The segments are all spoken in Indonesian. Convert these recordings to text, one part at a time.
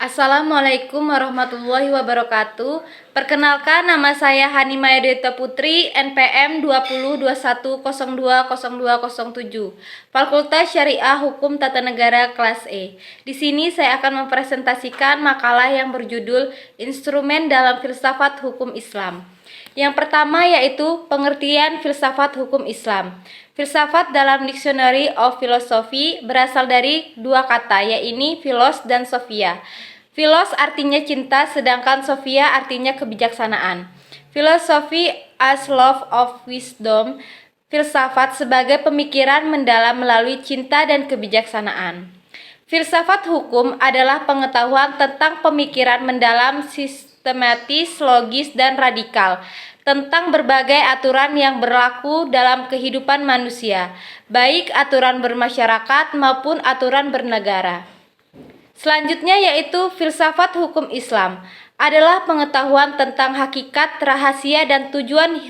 Assalamualaikum warahmatullahi wabarakatuh. Perkenalkan, nama saya Hani Mayadeta Putri, NPM 2021020207, Fakultas Syariah Hukum Tata Negara kelas E. Di sini saya akan mempresentasikan makalah yang berjudul Instrumen dalam Filsafat Hukum Islam. Yang pertama yaitu pengertian filsafat hukum Islam. Filsafat dalam Dictionary of Philosophy berasal dari dua kata, yaitu philos dan sophia. Philos artinya cinta, sedangkan sophia artinya kebijaksanaan. Philosophy as love of wisdom. Filsafat sebagai pemikiran mendalam melalui cinta dan kebijaksanaan. Filsafat hukum adalah pengetahuan tentang pemikiran mendalam, sistematis, logis, dan radikal tentang berbagai aturan yang berlaku dalam kehidupan manusia, baik aturan bermasyarakat maupun aturan bernegara. Selanjutnya yaitu filsafat hukum Islam adalah pengetahuan tentang hakikat, rahasia, dan tujuan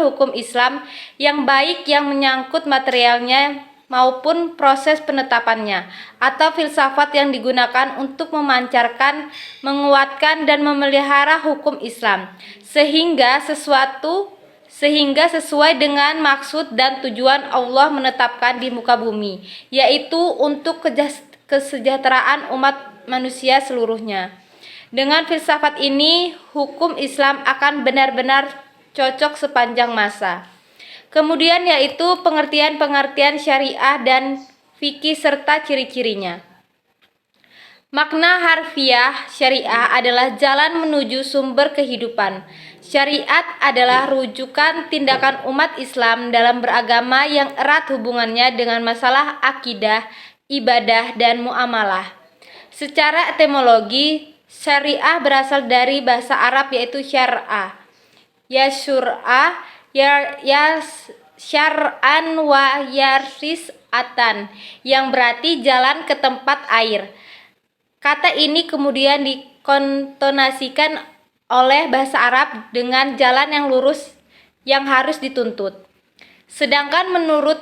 hukum Islam yang baik yang menyangkut materialnya maupun proses penetapannya, atau filsafat yang digunakan untuk memancarkan, menguatkan, dan memelihara hukum Islam sehingga sesuai dengan maksud dan tujuan Allah menetapkan di muka bumi, yaitu untuk kesejahteraan umat manusia seluruhnya. Dengan filsafat ini, hukum Islam akan benar-benar cocok sepanjang masa. Kemudian yaitu pengertian syariah dan fikih serta ciri-cirinya. Makna harfiah syariah adalah jalan menuju sumber kehidupan. Syariat adalah rujukan tindakan umat Islam dalam beragama yang erat hubungannya dengan masalah akidah, ibadah, dan muamalah. Secara etimologi, syariah berasal dari bahasa Arab yaitu syar'a. Yasyur'a, syar'an wa yaris'atan, yang berarti jalan ke tempat air. Kata ini kemudian dikontonasikan oleh bahasa Arab dengan jalan yang lurus yang harus dituntut. Sedangkan menurut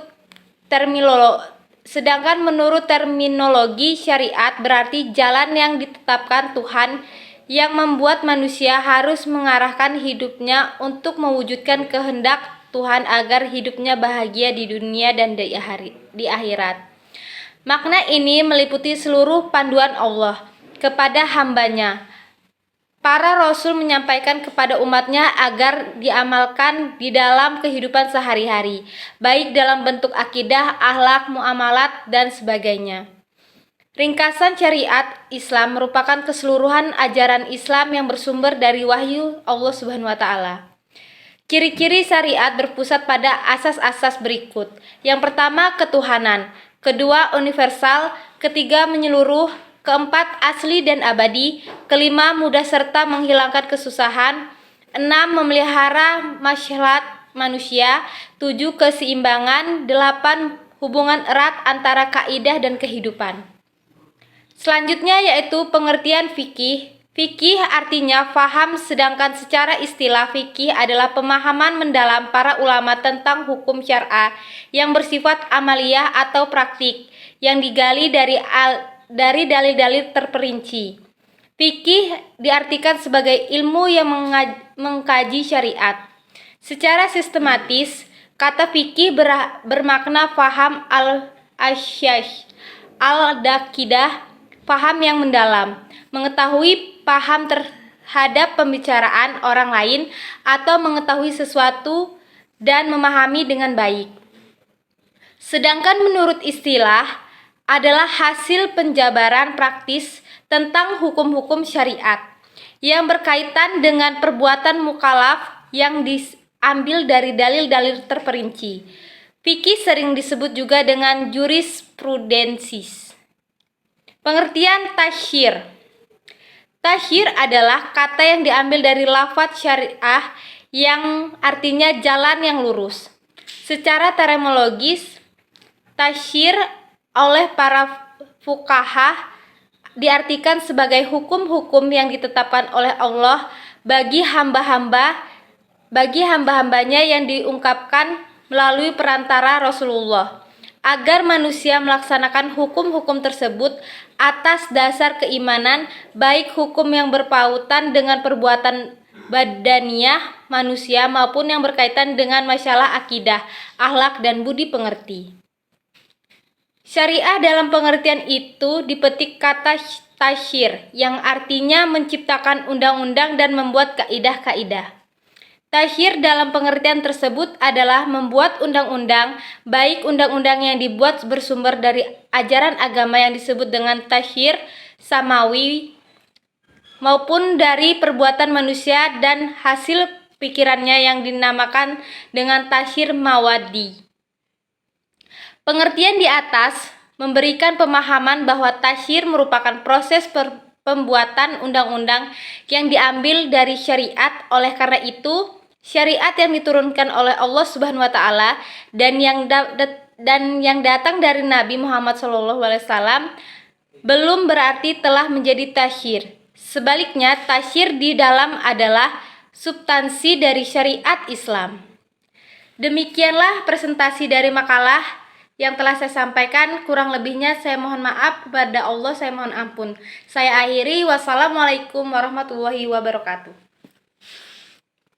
terminologi syariat berarti jalan yang ditetapkan Tuhan yang membuat manusia harus mengarahkan hidupnya untuk mewujudkan kehendak Tuhan agar hidupnya bahagia di dunia dan di akhirat. Makna ini meliputi seluruh panduan Allah kepada hambanya. Para Rasul menyampaikan kepada umatnya agar diamalkan di dalam kehidupan sehari-hari, baik dalam bentuk akidah, akhlak, muamalat, dan sebagainya. Ringkasan syariat Islam merupakan keseluruhan ajaran Islam yang bersumber dari wahyu Allah Subhanahu wa Ta'ala. Ciri-ciri syariat berpusat pada asas-asas berikut. Yang pertama, ketuhanan. Kedua, universal. Ketiga, menyeluruh. Keempat, asli dan abadi. Kelima, mudah serta menghilangkan kesusahan. 6, memelihara maslahat manusia. 7, keseimbangan. 8, hubungan erat antara kaidah dan kehidupan. Selanjutnya yaitu pengertian fikih. Fikih artinya faham, sedangkan secara istilah fikih adalah pemahaman mendalam para ulama tentang hukum syar'ah yang bersifat amaliyah atau praktik yang digali dari dalil-dalil terperinci. Fikih diartikan sebagai ilmu yang mengkaji syariat. Secara sistematis, kata fikih bermakna faham al-asyash, al-dakidah, paham yang mendalam, mengetahui paham terhadap pembicaraan orang lain atau mengetahui sesuatu dan memahami dengan baik. Sedangkan menurut istilah adalah hasil penjabaran praktis tentang hukum-hukum syariat yang berkaitan dengan perbuatan mukallaf yang diambil dari dalil-dalil terperinci. Fikih sering disebut juga dengan jurisprudensis. Pengertian tasyir. Tasyir adalah kata yang diambil dari lafadz syariah yang artinya jalan yang lurus. Secara terminologis, tasyir oleh para fuqaha diartikan sebagai hukum-hukum yang ditetapkan oleh Allah bagi hamba-hambanya yang diungkapkan melalui perantara Rasulullah. agar manusia melaksanakan hukum-hukum tersebut atas dasar keimanan, baik hukum yang berpautan dengan perbuatan badaniah manusia maupun yang berkaitan dengan masalah akidah, akhlak, dan budi pengerti. Syariah dalam pengertian itu dipetik kata tasyir, yang artinya menciptakan undang-undang dan membuat kaidah-kaidah. Tasyir dalam pengertian tersebut adalah membuat undang-undang, baik undang-undang yang dibuat bersumber dari ajaran agama yang disebut dengan tasyir samawi maupun dari perbuatan manusia dan hasil pikirannya yang dinamakan dengan tasyir mawadi. Pengertian di atas memberikan pemahaman bahwa tasyir merupakan proses pembuatan undang-undang yang diambil dari syariat. Oleh karena itu, syariat yang diturunkan oleh Allah Subhanahu wa taala dan yang datang dari Nabi Muhammad SAW belum berarti telah menjadi tasyir. Sebaliknya, tasyir di dalam adalah substansi dari syariat Islam. Demikianlah presentasi dari makalah yang telah saya sampaikan. Kurang lebihnya saya mohon maaf, kepada Allah saya mohon ampun. Saya akhiri, wassalamualaikum warahmatullahi wabarakatuh.